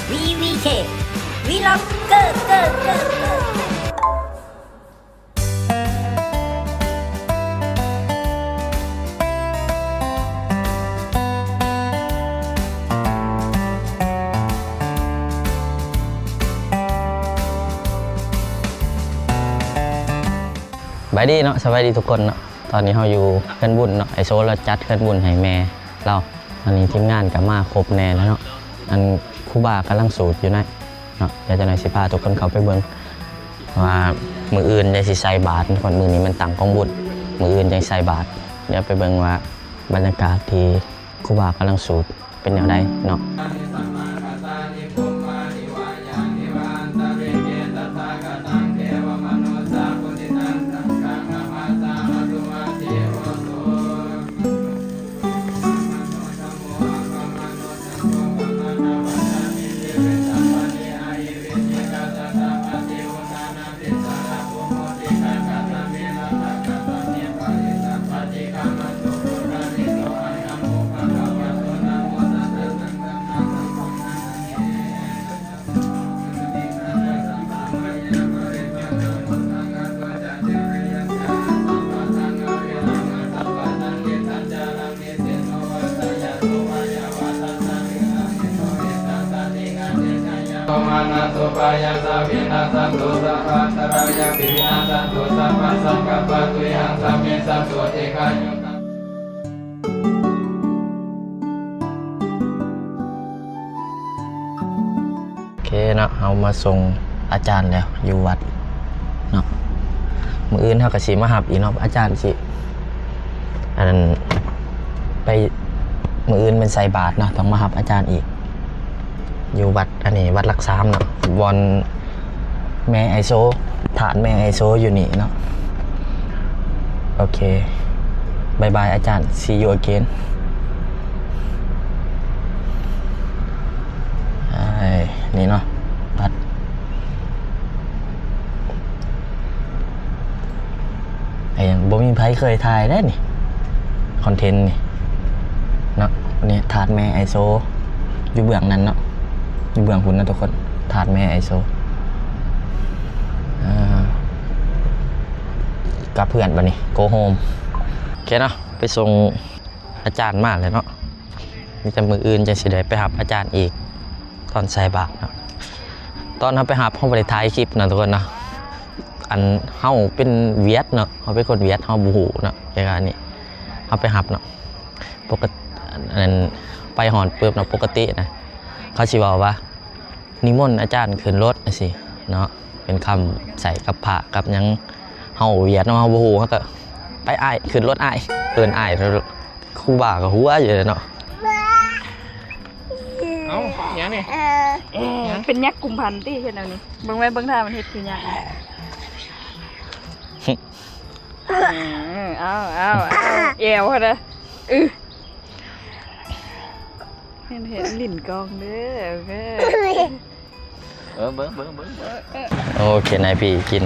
VVK Vloggerบายดีเนาะสบายดีทุกคนเนาะตอนนี้เราอยู่เพื่อนบุญเนาะไอโซเราจัดเพื่อนบุญให้แม่เราอันนี้ทีมงานกับมาครบแน่แล้วเนาะอันครูบากำลังสูตรอยู่นะเนาะเดี๋ยวจะหน่อยสิพาทุกคนเขาไปเบิ่งว่ามืออื่นได้สิใส่บาตรก่อนมือนี้มันต่างกองบุญมืออื่นยังใส่บาตรเดี๋ยวไปเบิ่งว่าบรรยากาศที่ครูบากำลังสูตรเป็นอย่างไรเนาะมานาสุปายาสาวินาสันตุสัพพะตรายาปิวินาสันตุสัพพะสังกัปปะตุยังสัมมิสันตุเอกายุตังโอเคเนาะเอามาส่งอาจารย์แล้วอยู่วัดเนาะมืออื่นเท่ากับสีมาหับอีเนาะอาจารย์สิอันนั้นไปมืออื่นเป็นใส่บาตรเนาะต้องมาหับอาจารย์อีกอยู่วัดอันนี้วัดหลักสามเนาะวอนแม่ไอโซฐานแม่ไอโซอยู่นี่เนาะโอเคบายบายอาจารย์ see you again นี่เนาะวัดไอ้ยังบ่มีไผเคยถ่ายได้นี่คอนเทนต์นี่เนาะนี่ถาดแม่ไอโซอยู่เบื้องนั้นเนาะอยู่เบื้องหุ่นนะทุกคนถาดแม่ไอโซกับเพื่อนบัดนี้ go home โอเคเนาะไปส่งอาจารย์มาเลยเนาะมีแต่มืออื่นจะสิได้ไปหับอาจารย์อีกตอนใส่บาตรเนาะตอนเราไปหับเขาไปถ่ายคลิปนะทุกคนนะอันเขาเป็นเวียดเนาะเขาเป็นคนเวียดเขาบูหูเนาะในการนี้เขาไปหับเนาะปกติอันไปหอนเปิบเนาะปกตินะเขาชิบอกว่านิมนต์อาจารย์ขึ้นรถนะสิเนาะเป็นคำใส่กับผ้ากับยังเขาเวียดเนาะเขาบูหูเขาก็ไปอ้ายขึ้นรถอ้ายเอินอ้ายแล้วครูบากับหัวอยู่เลยเนาะเอ้าอย่างนี้เป็นยักษ์กุมพันตี้เช่นนี้เบิ่งไว้เบิ่งท่ามันเฮ็ดคือยักษ์เอาเอวเขาเด้อเห็นลิ้นกองเด้อโอเคเบิ้งโอเคนายพี่กิน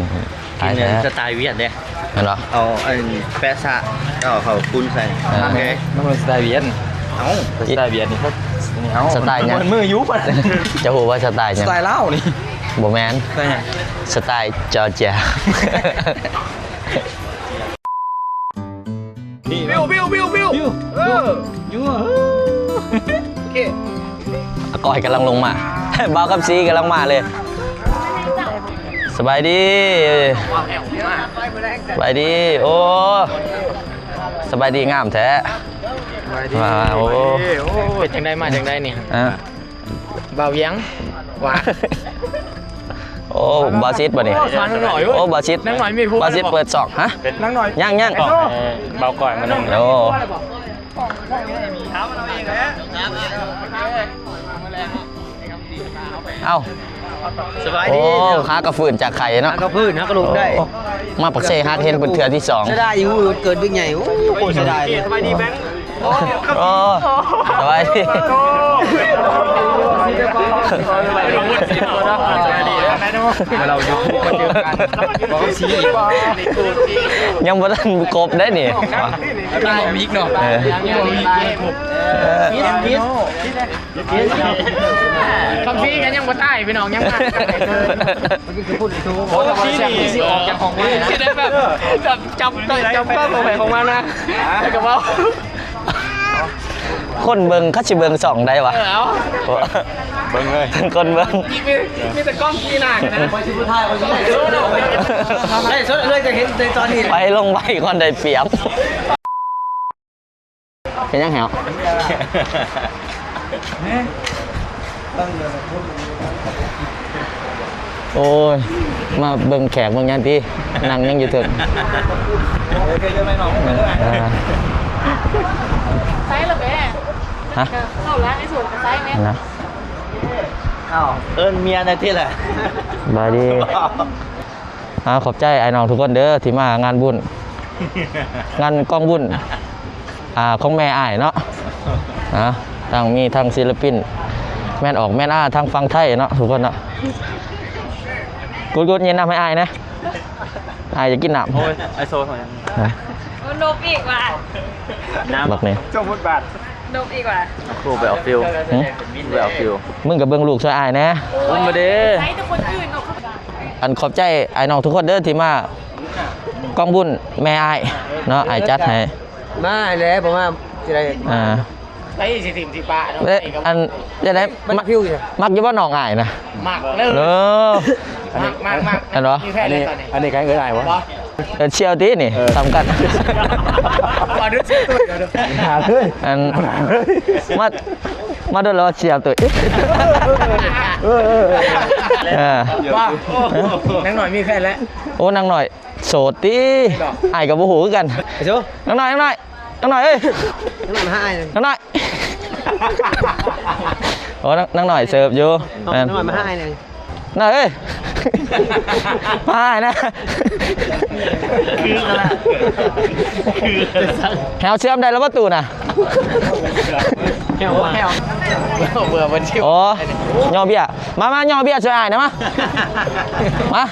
สไตล์เวียดเด้นั่นเหรอเอาไอ้แปะซะก็เขาปุ้นใส่โอเคมันสไตล์เวียดเอ้าสไตล์เวียดนี่เขาสไตล์ยังมือยุบอ่ะจะหูว่าสไตล์ยังสไตล์เล่านี่โบแมนสไตล์จอร์เจียบิวยูโอเคก้อยกำลังลงมาบ่าวกับซีกำลังมาเลยสบายดีสบายดีโอ้สบายดีงามแท้มาโอ้เป็นจังได้มาจังได้นี่บ่าวยังว่าโอ้บาซิดป่ะนี่โอ้บาซิดนั่งหน่อยมีผู้บาซิดเปิดสองฮะนั่งหน่อยย่างเบาก่อนมาหน่อยโอ้เอ้าสบายดีโอ้ค้ากระฝืนจากไข่เนาะกระพื้นนะกระลุกได้มาปักเซ่ฮาร์ดเทนเป็นเถื่อที่2จะได้อยู่เกิดบิ๊กใหญ่โอ้โหจะได้สบายดีแบงค์โอ้สบายดีเราอยู่มาเจอกันบอกสียังบ่ทันกบได้นี่ยังมีอีกเนาะยังมีอีก คำพี่กันยังบ่ตายพี่น้องยังมาโอ้ชี้นี่สิออกจากของมันที่ได้แบบจับป้าของไหนของมันนะแล้วก็ว่า คนเบิ่งคัดสิเบิ่งสองได้วะ เอา เบิ่งเลยคนเบิ่ง มีแต่กล้องกีหนักนะไปชิบุทายไปชิบุทายได้สุดเลยจะเห็นในตอนนี้ ไปลงไปก่อนได้เปรียบเป็นยังแหวโอ้ยมาเบิ่งแขกเบิ่งยันพี่นั่งยังอยู่ถึง ไซส์เหรอแม่ ฮะ เข้าร้านในส่วนกับไซส์แม่ นะ อ้าวเอิญเมียในที่แหละ บายดีขอบใจไอ้น้องทุกคนเด้อที่มางานบุญงานกองบุญของแม่อ้ายเนาะทางมีทางศิลปินแม่นออกแม่นทางฟังไทยเนาะทุกคนเนาะกูเย็นน้ำให้อ้ายนะอ้ายจะกินน้ำ โอ้ยไอโซนของยัง โนบอีกว่ะ บักนี่ จงพุทธบาท โนบอีกว่ะ ครูไปเอาฟิลไปเอาฟิล มึงกับเบิ่งลูกช่วยอ้ายนะ อุ้มมาดิ ไซส์ทุกคนอื่นเนาะ อันขอบใจไอ้น้องทุกคนเด้อที่มากองบุญแม่อ้ายเนาะอ้ายจัดให้ มาเลยผมว่าจะได้ ไปสิทีมที่ป้าเนาะ อันจะได้มักอยู่ว่าน้องอ้ายนะ มากเลย มาก อันเหรอ มีแพ้เลยตอนนี้ อันนี้ใครเอ่ยอะไรวะ เชียวตีนี่ทำกัน มาดูสิตัวเดี๋ยว หาเลย อันมาดูแล้วเชียวตัวว่านังหน่อยมีแพ้แล้ว โอ้นางหน่อยโสดตีอ้ายกับบูหูคือกัน ไอโซ นางหน่อยเอ้ย น้ำมันให้ นางหน่อยโอ้นางหน่อยเสิร์ฟอยู่ น้ำมันมาให้เลย นายเอ้ยมาให้นะ คืออะไรคือ แถวเชื่อมได้แล้วประตูน่ะ แหวเบื่อวันชิว โอ้ย่อเบี้ยมาย่อเบี้ยช่วยอ้ายนะมา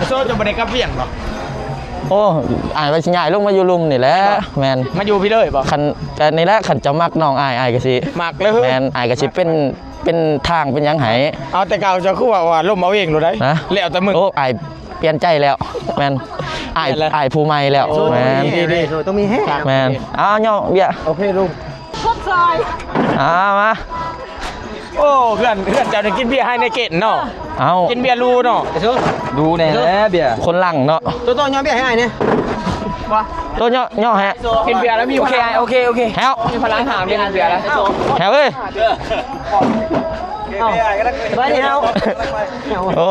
โซ่จะมาได้กับเพียงหรอ โอ้อ้ายไปสิใหญ่ลงมาอยู่ลุมนี่แหละแมน มาอยู่พี่เลยป่ะ คันกันนี่แหละคันจะมักน้องอ้ายก็สิ มากเลย แมนอ้ายก็สิเป็นทางเป็นหยังไห้ เอาแต่เก่าจะคู่ว่าล่มเอาเองหรือไง นะ แล้วแต่มึง โอ้อ้ายเปลี่ยนใจแล้วแมนอ้ายผู้ใหม่แล้วแมน ดีต้องมีแห้ง แมนย่อเบี้ย โอเคลุง โคตรซอย มา โอ้เพื่อนจะได้กินเบียร์ให้ในเกตเนาะ เอา กินเบียร์รูเนาะ ดูแน่แล้วเบียร์ คนหลังเนาะ ตัวย้อนเบียร์ให้ไงเนี่ย ว่า ตัวย่อแฮะ กินเบียร์แล้วมีโอเค แฮว มีพลังหามกินเบียร์แล้ว แฮวเอ้ย ไปเฮา โอ้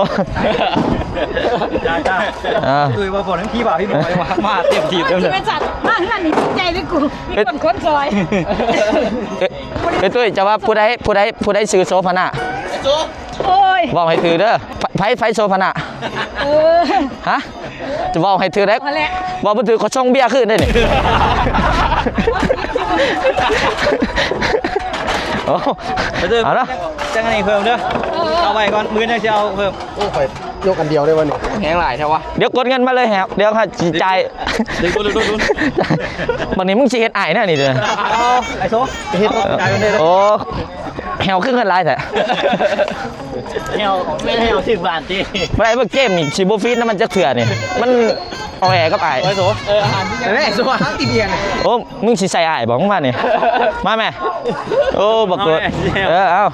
คือว่าฝนทั้งพี่บ่าวพี่บอยมาเตรียมทีมเลย เป็นสัตว์บ้านนั่นนี่ใจด้วยกูมีคนค้นซอย เอ้ยตุ้ยจะว่าผู้ใดซื้อโซฟาน่ะ โอ้ย บอกให้ถือเด้อไฟโซฟาน่ะ ฮะจะบอกให้ถือได้ มาแล้ว บอกมันถือเขาช่องเบี้ยขึ้นได้นี่โอ้เอาละ จังไงเพิ่มเด้อเอาไว้ก่อนมือเนี่ยจะเอาเพิ่มโอ้ยยกอันเดียวได้วันนี้ แห้งหลายใช่ปะ เดี๋ยวกดเงินมาเลยแฮวเดี๋ยวค่ะจ่ายวันนี้มึงสิเฮ็ดอ้ายแน่นี่เด้อ ไอโซ่เฮ็ดใจกันเลย โอ้แฮวขึ้นเงินหลายแท้ เฮาไม่ให้เอา10 บาทที่ บ่ได้เบิ่งเกมนี่สิบ่ฟีดน้ำมันจักเถื่อนี่มันเอาแอกับอ้าย ไอโซ่อาหารที่ไหนโซ่ทั้งตีเบียร์ โอ้มึงสิใส่อ้ายบ่มึงมานี่มาแม่โอ้บักกดเอา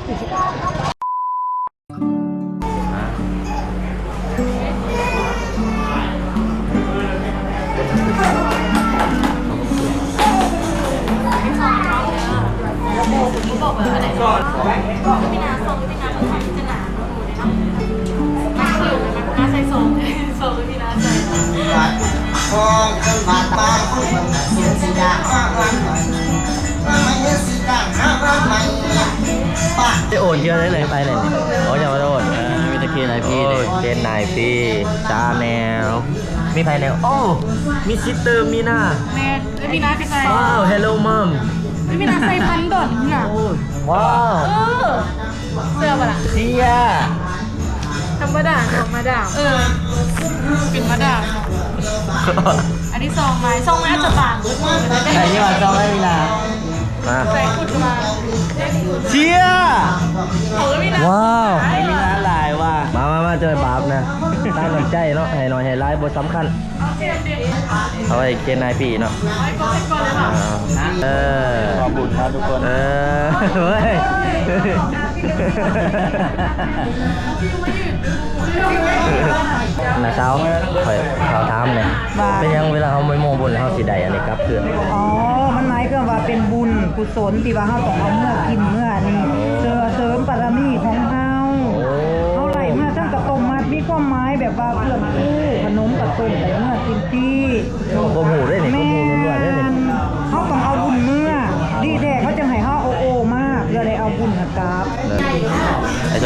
จะโอนเยอะได้เลยไปเลยโอ้ยอย่ามาโอนมีตะเคียนนายพี่เลยเคนนายพี่จาแนวมีภายในโอ้มีซิสเตอร์มีน่า แม่แล้วพี่น้าไปใส่ ว้าวเฮลโลมัม แล้วพี่น้าใส่พันดอนน่ะ ว้าว เสื้อปะล่ะ เชีย ธรรมดาของมาดามเป็นมาดามอันนี้ซองไม้อาจจะต่างกัน ใส่ยี่ห้อซองได้เวลามา ใส่ขุดมา เชีย ว้าว มีน้าหลายว่ะมาเจอบาปนะตั้งหนักใจเนาะให้หน่อยให้ร้ายบทสำคัญเอาไว้เกณฑ์นายพี่เนาะขอบคุณครับทุกคนเฮ้ยนะเช้าคอยเขาถามเลยเป็นยังเวลาเขาไม่โมบุญแล้วเขาสีใดอันนี้ครับเพื่อน อ๋อ มันหมายความว่าเป็นบุญกุศลที่ว่าเฮาต้องเอาเมื่อกินเมื่อนี่เสริมบารมีของเฮาเฮาไหลมาทั้งกระต้มมัดมีความหมายแบบว่าเพื่อนคู่ขนมกระต้มแต่เมื่อกินที่ โกหูได้นี่โกหูล้วนๆได้นี่ เฮาต้องเอาบุญเมื่อดีแท้เขาจะให้เฮาโอมากเพื่อได้เอาบุญกราบ ไอ้โจ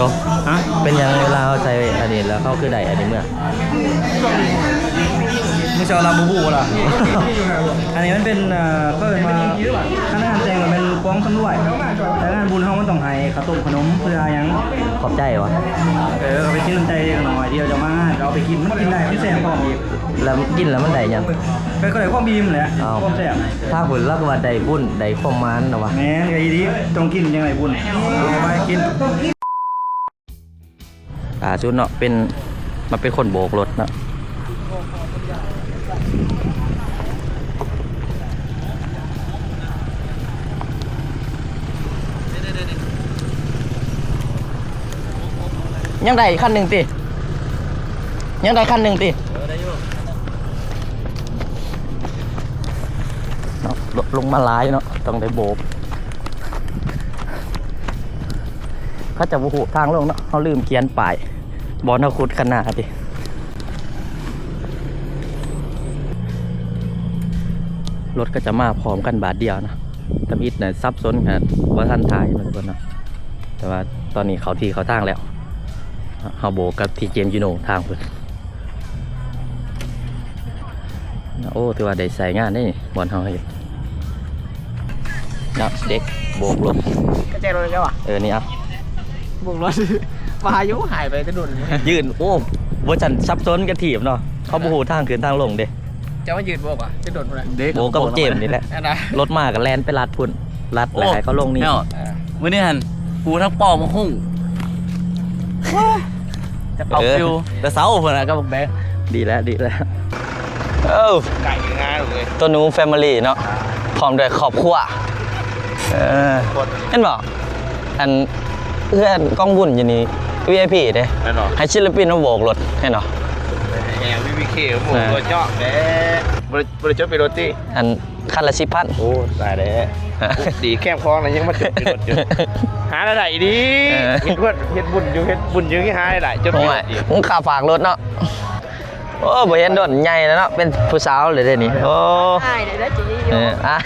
ฮะเป็นยังเวลาเขาใส่อันนี้แล้วเขาคือใดอันนี้เมื่อ ไม่ใช่ลาบูบูล่ะ อันนี้มันเป็นก็เลยมาคณะงานแจงกับเป็นฟ้องตำรวจแต่งานบุญเขามันต้องให้ข้าวต้มขนมเพื่อยัง ขอบใจวะ เอาไปกินน้ำใจกันหน่อยเดียวจะมาเอาไปกินมันกินได้ไม่แสบพร้อมอีก แล้วกินแล้วมันได้ยัง ก็เลยความบีมแหละ เอา ความแสบ ถ้าผลลักว่าได้บุญได้ความมันนะวะ แม่นไอ้ดีต้องกินยังไงบุญเอาไปกิน ชุดเนาะเป็นมันเป็นคนโบกรถเนาะยังได้คันหนึ่งติยังได้คันหนึ่งติเนาะลงมาหลายเนาะต้องได้โบกเขาจะหูทางลงเนาะเขาลืมเขียนป้ายบอลเขาขุดขนาดดิรถก็จะมาพร้อมกันบาทเดียวนะทำอิฐเนี่ยซับซ้อนกันว่าท่านถ่ายนะทุกคนนะแต่ว่าตอนนี้เขาทีเขาทางแล้วเฮาโบกับทีเจมยูโนทางเพื่อนโอ้ถือว่าได้ใส่งานนี่บอลเฮาให้เนาะเด็กโบกรถ กระเจรถแล้วอ่ะ นี่อ่ะ บุกรถพายุหายไปกระดุน ยืนโอ้ว่าจันซับซ้อนกันถีบเนาะเขาโบหูทางขึ้นทางลงเด้ จะมายืนโบกอ่ะกระดุนอะไร โบกับเจมนี่แหละรถมากับแลนไปลัดพุ่นลัดแล้วให้เขาลงนี่ วันนี้หันกูทั้งปอมาหุ่งจะเอาฟิวแต่เสาเพื่อนนะก็บอกแบง ดีแล้วดีแล้วไก่งานเลย ตัวหนูแฟมิลี่เนาะพร้อมด้วยครอบครัวเห็นบอกอันเพื่อนกล้องบุญอยู่นี่ VIP เด้ให้ศิลปินมาโบกรถเห็นเหรอ แหมพี่พีเคหมูตัวเจาะแหมบริจาคไปรถที่ อันคันละ10,000 โอ้ตายแล้วดีแคบคลองอะไรยังมาถึงไปรถอยู่หาอะไรดีเห็นว่าเห็นบุญอยู่ที่หาอะไรจน โอ้ยมึงขับฝากรถเนาะโอ้บ่เห็นโดนใหญ่แล้วเนาะเป็นผู้สาวเลยเด้นี่โอ้ ใช่เดี๋ยวได้จี อ่ะ